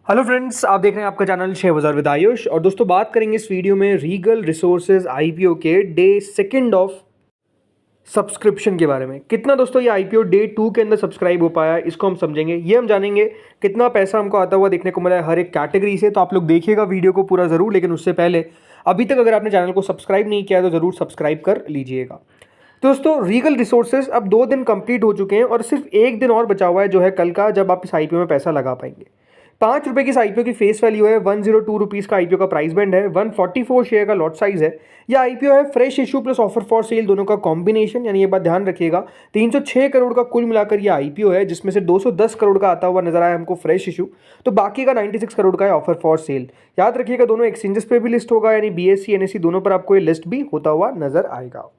Hello friends, आप देख रहे हैं आपका चैनल शेयर बाजार विद आयुष। और दोस्तों बात करेंगे इस वीडियो में रीगल रिसोर्सेज आईपीओ के डे सेकंड ऑफ सब्सक्रिप्शन के बारे में। कितना दोस्तों ये आईपीओ डे 2 के अंदर सब्सक्राइब हो पाया, इसको हम समझेंगे। ये हम जानेंगे कितना पैसा हमको आता हुआ देखने को मिला है हर एक कैटेगरी से। तो आप लोग देखिएगा वीडियो को पूरा ज़रूर, लेकिन उससे पहले अभी तक अगर आपने चैनल को सब्सक्राइब नहीं किया तो ज़रूर सब्सक्राइब कर लीजिएगा। तो दोस्तों रीगल रिसोर्सेज अब 2 दिन कंप्लीट हो चुके हैं और सिर्फ एक दिन और बचा हुआ है, जो है कल का, जब आप इस आईपीओ में पैसा लगा पाएंगे। 5 रुपये की इस आईपीओ की फेस वैल्यू है, 102 रुपीज़ का आईपीओ का प्राइस बैंड है, 144 शेयर का लॉट साइज है। यह आईपीओ है fresh issue plus offer for sale दोनों का कॉम्बिनेशन, यानी ये बात ध्यान रखिएगा। 306 करोड़ का कुल मिलाकर यह आईपीओ है, जिसमें से 210 करोड़ का आता हुआ नजर आया हमको फ्रेश इशू, तो बाकी का 96 करोड़ का है ऑफर फॉर सेल। याद रखिएगा दोनों एक्सचेंजेस पे भी लिस्ट होगा, यानी बीएससी एनएससी दोनों पर आपको ये लिस्ट भी होता हुआ नजर आएगा।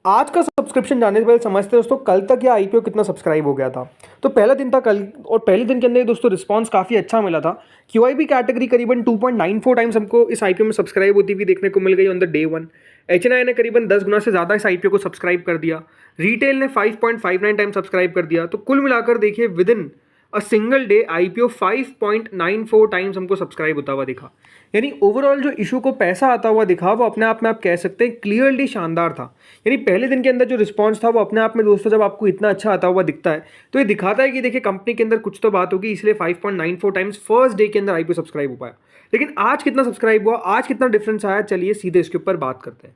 आज का सब्सक्रिप्शन जानने से पहले समझते हैं दोस्तों कल तक यह आईपीओ कितना सब्सक्राइब हो गया था। तो पहला दिन था कल, और पहले दिन के अंदर दोस्तों रिस्पांस काफ़ी अच्छा मिला था। क्यूआईबी कैटेगरी करीबन 2.94 टाइम्स हमको इस आईपीओ में सब्सक्राइब होती हुई देखने को मिल गई ऑन द डे 1। एचएनआई ने करीबन 10 गुना से ज़्यादा इस आईपीओ को सब्सक्राइब कर दिया। रिटेल ने 5.59 टाइम सब्सक्राइब कर दिया। तो कुल मिलाकर देखिए with in a single day IPO 5.94 times हमको सब्सक्राइब होता हुआ दिखा। यानी ओवरऑल जो इशू को पैसा आता हुआ दिखा वो अपने आप में आप कह सकते हैं क्लियरली शानदार था। यानी पहले दिन के अंदर जो रिस्पांस था वो अपने आप में दोस्तों जब आपको इतना अच्छा आता हुआ दिखता है तो ये दिखाता है कि देखिए कंपनी के अंदर कुछ तो बात होगी, इसलिए 5.94 टाइम्स फर्स्ट डे के अंदर आईपीओ सब्सक्राइब हो पाया। लेकिन आज कितना सब्सक्राइब हुआ, आज कितना डिफरेंस आया, चलिए सीधे इसके ऊपर बात करते हैं।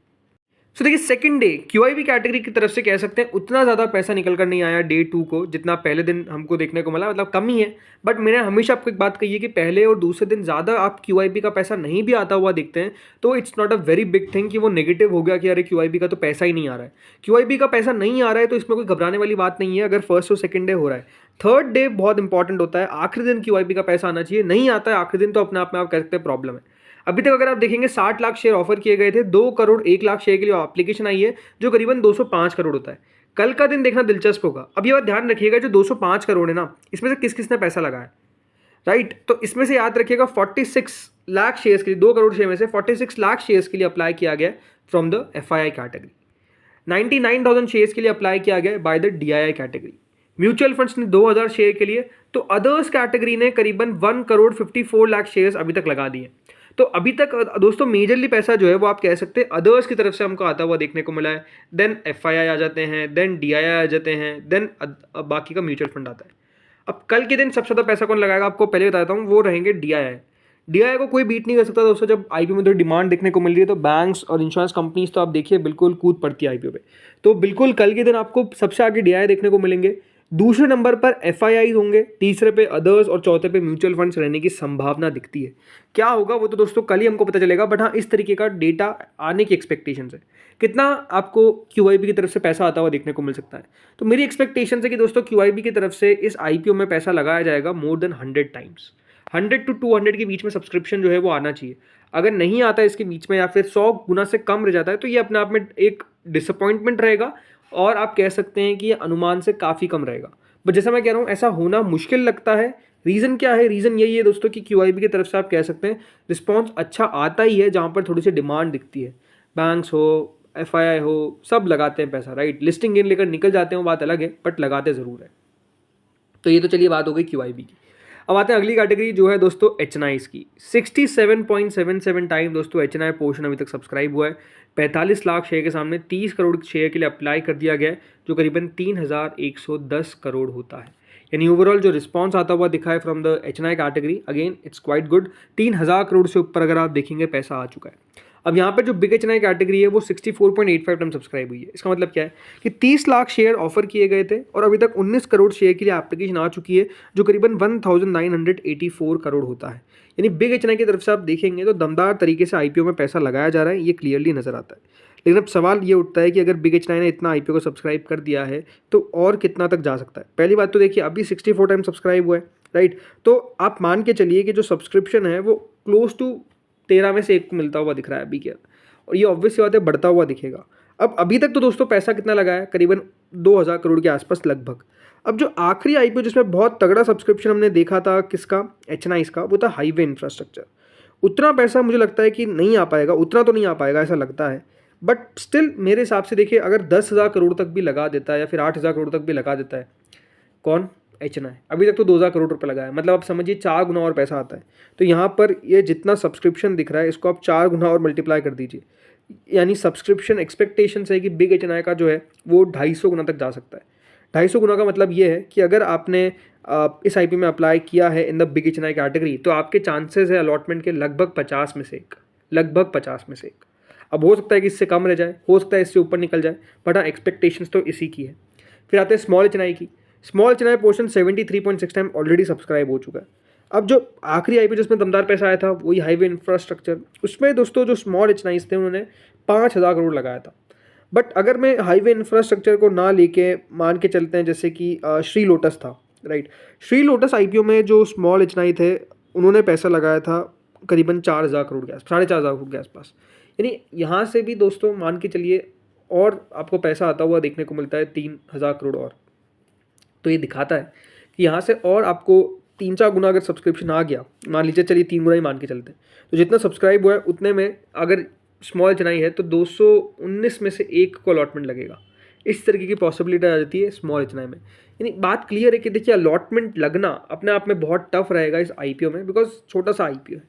सो देखिए सेकंड डे क्यूआईबी कैटेगरी की तरफ से कह सकते हैं उतना ज़्यादा पैसा निकल कर नहीं आया डे 2 को, जितना पहले दिन हमको देखने को मिला, मतलब कम ही है। बट मैंने हमेशा आपको एक बात कही है कि पहले और दूसरे दिन ज़्यादा आप क्यूआईबी का पैसा नहीं भी आता हुआ देखते हैं तो it's not a very big thing कि वो नेगेटिव हो गया कि अरे क्यूआईबी का तो पैसा ही नहीं आ रहा है। क्यूआईबी का पैसा नहीं आ रहा है तो इसमें कोई घबराने वाली बात नहीं है अगर फर्स्ट और सेकंड डे हो रहा है। थर्ड डे बहुत इंपॉर्टेंट होता है, आखिरी दिन क्यूआईबी का पैसा आना चाहिए, नहीं आता है आखिरी दिन तो अपने आप में आप कह सकते हैं प्रॉब्लम है। अभी तक अगर आप देखेंगे 60 लाख शेयर ऑफर किए गए थे, 2 करोड़ 1 लाख शेयर के लिए एप्लीकेशन आई है, जो करीबन 205 करोड़ होता है। कल का दिन देखना दिलचस्प होगा। अब ये बात ध्यान रखिएगा, जो 205 करोड़ है ना, इसमें से किस किसने पैसा लगाया, राइट। तो इसमें से याद रखिएगा 46 लाख शेयर्स के लिए, 2 करोड़ शेयर में से 46 लाख शेयर्स के लिए अप्लाई किया गया from the FII category. 99,000 shares के लिए अप्लाई किया गया by the DII category. Mutual funds ने 2,000 शेयर के लिए, तो अदर्स कैटेगरी ने करीबन 1 करोड़ 54 लाख शेयर्स अभी तक लगा दिए। तो अभी तक दोस्तों मेजरली पैसा जो है वो आप कह सकते हैं अदर्स की तरफ से हमको आता हुआ देखने को मिला है। देन एफआईआई आ जाते हैं, देन डीआईआई आ जाते हैं, देन बाकी का म्यूचुअल फंड आता है। अब कल के दिन सबसे ज़्यादा पैसा कौन लगाएगा आपको पहले बताता हूँ, वो रहेंगे डीआईआई। डीआईआई को कोई बीट नहीं कर सकता दोस्तों। जब आईपीओ में तो डिमांड देखने को मिल रही है तो बैंक्स और इंश्योरेंस कंपनीज तो आप देखिए बिल्कुल कूद पड़ती है आईपीओ पे। तो बिल्कुल कल के दिन आपको सबसे आगे डीआईआई देखने को मिलेंगे, दूसरे नंबर पर एफआईआई होंगे, तीसरे पे अदर्स और चौथे पे म्यूचुअल फंड्स रहने की संभावना दिखती है। क्या होगा वो तो दोस्तों कल ही हमको पता चलेगा, बट हाँ इस तरीके का डेटा आने की एक्सपेक्टेशन है। कितना आपको क्यूआईबी की तरफ से पैसा आता हुआ देखने को मिल सकता है, तो मेरी एक्सपेक्टेशन है कि दोस्तों क्यूआईबी की तरफ से इस आईपीओ में पैसा लगाया जाएगा मोर देन 100 टाइम्स। 100 to 200 के बीच में सब्सक्रिप्शन जो है वो आना चाहिए। अगर नहीं आता इसके बीच में या फिर 100 गुना से कम रह जाता है तो ये अपने आप में एक डिसअपॉइंटमेंट रहेगा, और आप कह सकते हैं कि ये अनुमान से काफ़ी कम रहेगा। बट जैसा मैं कह रहा हूँ ऐसा होना मुश्किल लगता है। रीज़न क्या है, रीज़न यही है दोस्तों कि क्यूआईबी की तरफ से आप कह सकते हैं रिस्पॉन्स अच्छा आता ही है जहाँ पर थोड़ी सी डिमांड दिखती है। बैंक्स हो, एफआईआई हो, सब लगाते हैं पैसा, राइट। लिस्टिंग गेन लेकर निकल जाते हैं वो बात अलग है, बट लगाते ज़रूर है। तो ये तो चलिए बात हो गई क्यूआईबी की। अब आते हैं अगली कैटेगरी जो है दोस्तों एचएनआईज की। 67.77 टाइम दोस्तों एचएनआई पोर्शन अभी तक सब्सक्राइब हुआ है। 45 लाख शेयर के सामने 30 करोड़ शेयर के लिए अप्लाई कर दिया गया है, जो करीबन 3,110 करोड़ होता है। यानी ओवरऑल जो रिस्पांस आता हुआ दिखा है from the HNI category, again it's quite good. 3,000 crore से ऊपर अगर आप देखेंगे पैसा आ चुका है। अब यहाँ पर जो बिग एचएनआई कैटेगरी है वो 64.85 टाइम सब्सक्राइब हुई है। इसका मतलब क्या है कि 30 लाख शेयर ऑफर किए गए थे और अभी तक 19 करोड़ शेयर के लिए एप्लीकेशन आ चुकी है, जो करीबन 1,984 करोड़ होता है। यानी बिग एचएनआई की तरफ से आप देखेंगे तो दमदार तरीके से आईपीओ में पैसा लगाया जा रहा है, ये क्लियरली नजर आता है। लेकिन अब सवाल ये उठता है कि अगर बिग एचएनआई ने इतना आईपीओ को सब्सक्राइब कर दिया है तो और कितना तक जा सकता है। पहली बात तो देखिए अभी 64 टाइम सब्सक्राइब हुआ है, राइट। तो आप मान के चलिए कि जो सब्सक्रिप्शन है वो क्लोज टू 13 में से 1 को मिलता हुआ दिख रहा है अभी क्या, और ये ऑब्वियस सी बात है बढ़ता हुआ दिखेगा। अब अभी तक तो दोस्तों पैसा कितना लगा है, करीबन 2,000 करोड़ के आसपास लगभग। अब जो आखिरी आईपीओ जिसमें बहुत तगड़ा सब्सक्रिप्शन हमने देखा था किसका, एचएनआईज का, वो था हाईवे इंफ्रास्ट्रक्चर। उतना पैसा मुझे लगता है कि नहीं आ पाएगा, उतना तो नहीं आ पाएगा ऐसा लगता है। बट स्टिल मेरे हिसाब से देखिए अगर 10,000 करोड़ तक भी लगा देता है या फिर 8,000 करोड़ तक भी लगा देता है, कौन, एच एन आई अभी तक तो 2000 करोड़ रुपए लगा है, मतलब आप समझिए 4 गुना और पैसा आता है। तो यहाँ पर ये जितना सब्सक्रिप्शन दिख रहा है इसको आप 4 गुना और मल्टीप्लाई कर दीजिए, यानी सब्सक्रिप्शन एक्सपेक्टेशन है कि बिग एच एन आई का जो है वो 250 गुना तक जा सकता है। 250 गुना का मतलब ये है कि अगर आपने इस आई में अप्लाई किया है in the big H N I category तो आपके चांसेस है अलॉटमेंट के लगभग 50 में से एक, लगभग 50 में से एक। अब हो सकता है कि इससे कम रह जाए, हो सकता है इससे ऊपर निकल जाए, बट हाँ एक्सपेक्टेशंस तो इसी की है। फिर आते हैं स्मॉल एच एन आई की। स्मॉल एच एन आई पोर्शन 73.6 टाइम ऑलरेडी सब्सक्राइब हो चुका है। अब जो आखिरी आई जिसमें दमदार पैसा आया था वही हाईवे इंफ्रास्ट्रक्चर, उसमें दोस्तों जो स्मॉल एच एन आईज थे उन्होंने 5000 करोड़ लगाया था। बट अगर मैं हाईवे इंफ्रास्ट्रक्चर को ना लेके मान के चलते हैं जैसे कि श्री लोटस था, राइट, श्री लोटस आईपीओ में जो स्मॉल एच एन आई थे उन्होंने पैसा लगाया था करीबन 4000 करोड़ के आस 4500 करोड़ के आसपास, यानी यहाँ से भी दोस्तों मान के चलिए और आपको पैसा आता हुआ देखने को मिलता है 3000 करोड़ और। तो ये दिखाता है कि यहाँ से और आपको 3-4 गुना अगर सब्सक्रिप्शन आ गया, मान लीजिए चलिए 3 गुना ही मान के चलते हैं, तो जितना सब्सक्राइब हुआ है उतने में अगर स्मॉल एच एन आई है तो 219 में से एक को अलॉटमेंट लगेगा। इस तरीके की पॉसिबिलिटी आ जाती है स्मॉल एच एन आई में। यानी बात क्लियर है कि देखिए अलॉटमेंट लगना अपने आप में बहुत टफ रहेगा इस आईपीओ में, बिकॉज छोटा सा आईपीओ है।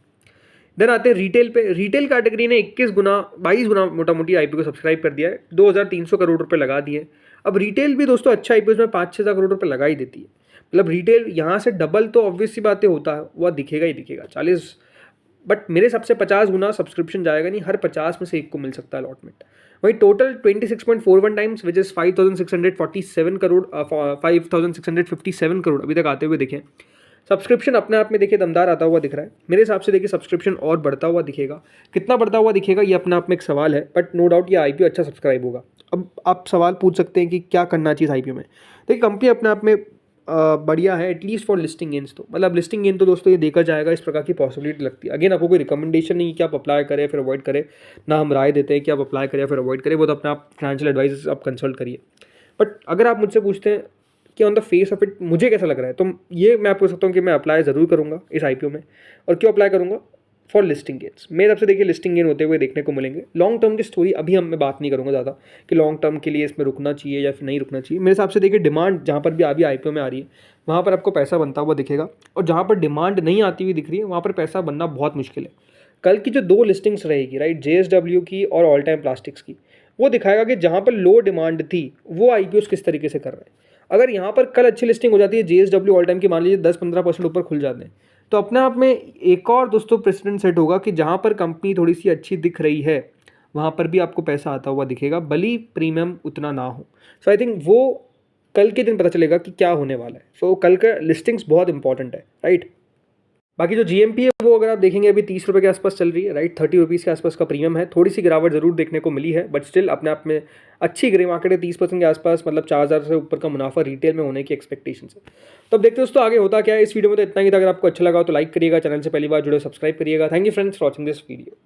देन आते हैं रिटेल पे। रिटेल कैटेगरी ने 21 गुना 22 गुना मोटा मोटी आईपीओ को सब्सक्राइब कर दिया है, 2300 करोड़ रुपए लगा दिए। अब रिटेल भी दोस्तों अच्छा आईपीओ में 5-6 करोड़ रुपए लगा ही देती है, मतलब रिटेल यहाँ से डबल तो ऑब्वियस सी बातें होता है, वह दिखेगा ही दिखेगा 40, बट मेरे सबसे 50 गुना सब्सक्रिप्शन जाएगा नहीं, हर 50 में से एक को मिल सकता है अलॉटमेंट। वही total 26.41 times which is 5647 crore 5657 crore अभी तक आते हुए दिखे। सब्सक्रिप्शन अपने आप में देखिए दमदार आता हुआ दिख रहा है। मेरे हिसाब से देखिए सब्सक्रिप्शन और बढ़ता हुआ दिखेगा, कितना बढ़ता हुआ दिखेगा ये अपने आप में एक सवाल है, बट नो डाउट ये आईपीओ अच्छा सब्सक्राइब होगा। अब आप सवाल पूछ सकते हैं कि क्या करना चाहिए आईपीओ में। देखिए कंपनी अपने आप में बढ़िया है एटलीस्ट फॉर लिस्टिंग गेन्स, तो मतलब लिस्टिंग गेन तो दोस्तों ये देखा जाएगा, इस प्रकार की पॉसिबिलिटी लगती है। अगेन आपको कोई रिकमेंडेशन नहीं कि आप अप्लाई करें फिर अवॉइड करें, ना हम राय देते हैं कि आप अप्लाई करें फिर अवॉइड करें, वो तो अपना आप फाइनेंशियल एडवाइस आप कंसल्ट करिए। बट अगर आप मुझसे पूछते हैं कि on the face of it मुझे कैसा लग रहा है, तो ये मैं आपको सकता हूँ कि मैं अप्लाई ज़रूर करूँगा इस आईपीओ में। और क्यों अप्लाई करूँगा? For listing gains. मेरे तरफ से देखिए लिस्टिंग गेन होते हुए देखने को मिलेंगे। लॉन्ग टर्म की स्टोरी अभी हम मैं बात नहीं करूँगा ज़्यादा कि लॉन्ग टर्म के लिए इसमें रुकना चाहिए या फिर नहीं रुकना चाहिए। मेरे हिसाब से देखिए डिमांड जहाँ पर भी अभी आईपीओ में आ रही है वहाँ पर आपको पैसा बनता हुआ दिखेगा, और जहाँ पर डिमांड नहीं आती हुई दिख रही है वहाँ पर पैसा बनना बहुत मुश्किल है। कल की जो 2 लिस्टिंग्स रहेगी, राइट, JSW की और ऑल टाइम प्लास्टिक्स की, वो दिखाएगा कि जहाँ पर लो डिमांड थी वो आईपीओ किस तरीके से कर रहे हैं। अगर यहाँ पर कल अच्छी लिस्टिंग हो जाती है, JSW ऑल टाइम की मान लीजिए 10-15% ऊपर खुल जाते हैं, तो अपने आप में एक और दोस्तों प्रेसिडेंट सेट होगा कि जहाँ पर कंपनी थोड़ी सी अच्छी दिख रही है वहाँ पर भी आपको पैसा आता हुआ दिखेगा, भली प्रीमियम उतना ना हो। सो आई थिंक वो कल के दिन पता चलेगा कि क्या होने वाला है। सो कल का लिस्टिंग्स बहुत इंपॉर्टेंट है, राइट। बाकी जो जीएमपी है वो अगर आप देखेंगे अभी 30 रुपये के आसपास चल रही है, राइट, 30 रुपीज़ के आसपास का प्रीमियम है। थोड़ी सी गिरावट जरूर देखने को मिली है, बट स्टिल अपने आप में अच्छी ग्रे मार्केट है। 30% के आसपास, मतलब 4000 से ऊपर का मुनाफा रिटेल में होने की एक्सपेक्टेशन है। तो अब देखते हैं दोस्तों आगे होता क्या है। इस वीडियो में तो इतना ही था। अगर आपको अच्छा लगा तो लाइक करिएगा, चैनल से पहली बार जुड़े सब्सक्राइब करिएगा। Thank you friends for watching this video.